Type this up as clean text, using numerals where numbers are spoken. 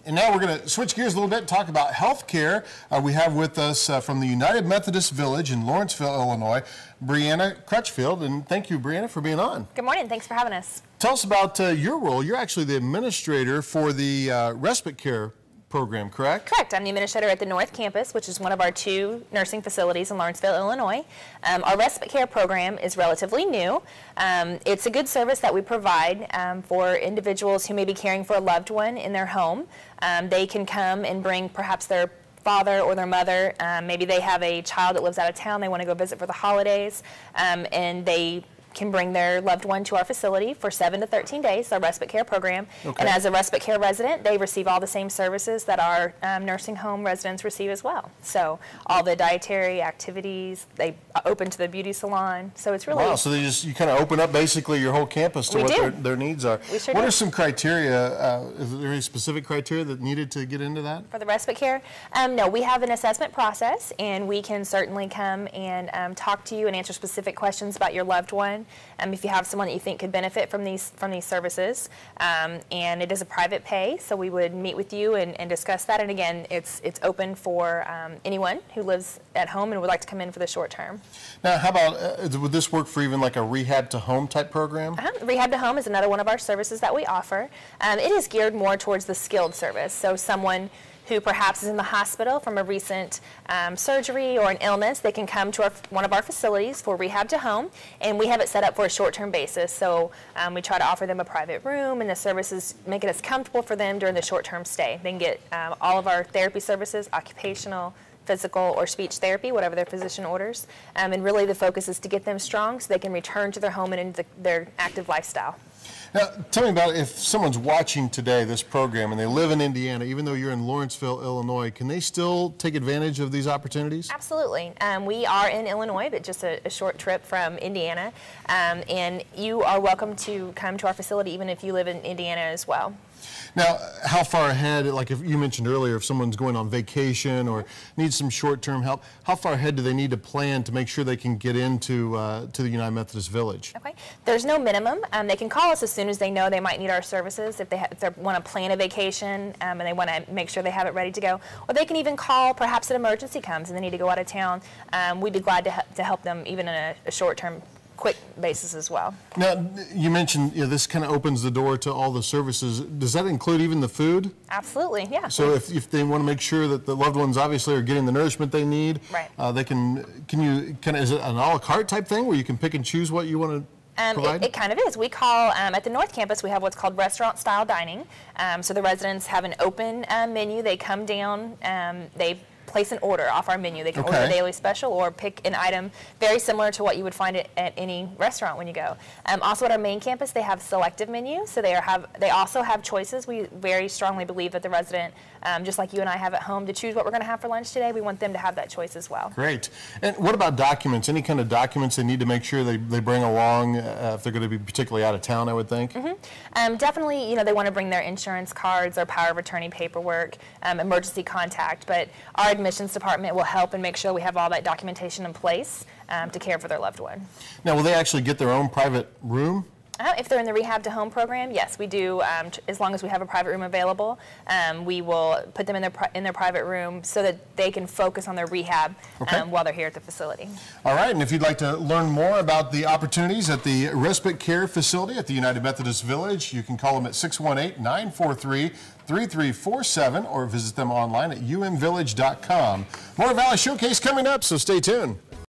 And now we're going to switch gears a little bit and talk about health care. We have with us from the United Methodist Village in Lawrenceville, Illinois, Briana Crutchfield. And thank you, Briana, for being on. Good morning. Thanks for having us. Tell us about your role. You're actually the administrator for the respite care program, correct? Correct. I'm the administrator at the North Campus, which is one of our 2 nursing facilities in Lawrenceville, Illinois. Our respite care program is relatively new. It's a good service that we provide for individuals who may be caring for a loved one in their home. They can come and bring perhaps their father or their mother. Maybe they have a child that lives out of town. They want to go visit for the holidays, and they can bring their loved one to our facility for 7 to 13 days, our respite care program. Okay. And as a respite care resident, they receive all the same services that our nursing home residents receive as well. So all the dietary activities, they open to the beauty salon. So it's really... Wow, so you kind of open up basically your whole campus to what their needs are. We sure what do. Are some criteria, is there any specific criteria that needed to get into that? For the respite care? No, we have an assessment process, and we can certainly come and talk to you and answer specific questions about your loved one. If you have someone that you think could benefit from these services, and it is a private pay, so we would meet with you and discuss that. And again, it's open for anyone who lives at home and would like to come in for the short term. Now, how about would this work for even like a rehab to home type program? Rehab to home is another one of our services that we offer. It is geared more towards the skilled service, so someone who perhaps is in the hospital from a recent surgery or an illness, they can come to one of our facilities for rehab to home, and we have it set up for a short-term basis. So we try to offer them a private room, and the services make it as comfortable for them during the short-term stay. They can get all of our therapy services, occupational, physical, or speech therapy, whatever their physician orders. And really the focus is to get them strong so they can return to their home and into their active lifestyle. Now, tell me about if someone's watching today this program and they live in Indiana, even though you're in Lawrenceville, Illinois, can they still take advantage of these opportunities? Absolutely. We are in Illinois, but just a short trip from Indiana. And you are welcome to come to our facility even if you live in Indiana as well. Now, how far ahead, like if you mentioned earlier, if someone's going on vacation or needs some short-term help, how far ahead do they need to plan to make sure they can get into to the United Methodist Village? Okay. There's no minimum. They can call us as soon as they know they might need our services if they want to plan a vacation and they want to make sure they have it ready to go. Or they can even call, perhaps an emergency comes and they need to go out of town. We'd be glad to help them even in a short-term quick basis as well. Now, you mentioned this kind of opens the door to all the services. Does that include even the food? Absolutely, yeah. So if they want to make sure that the loved ones obviously are getting the nourishment they need, right. They can you kind of, is it an a la carte type thing where you can pick and choose what you want to provide? It kind of is. We call, at the North Campus, we have what's called restaurant-style dining. So the residents have an open menu. They come down, they place an order off our menu. They can order a daily special or pick an item very similar to what you would find at any restaurant when you go. Also at our main campus, they have selective menus, so they also have choices. We very strongly believe that the resident, just like you and I have at home, to choose what we're going to have for lunch today, we want them to have that choice as well. Great. And what about documents? Any kind of documents they need to make sure they bring along if they're going to be particularly out of town, I would think? Mm-hmm. Definitely, they want to bring their insurance cards, their power of attorney paperwork, emergency contact, but our admissions department will help and make sure we have all that documentation in place to care for their loved one. Now, will they actually get their own private room? If they're in the Rehab to Home program, yes, we do. As long as we have a private room available, we will put them in their private room so that they can focus on their rehab while they're here at the facility. All right, and if you'd like to learn more about the opportunities at the Respite Care Facility at the United Methodist Village, you can call them at 618-943-3347 or visit them online at umvillage.com. More Valley Showcase coming up, so stay tuned.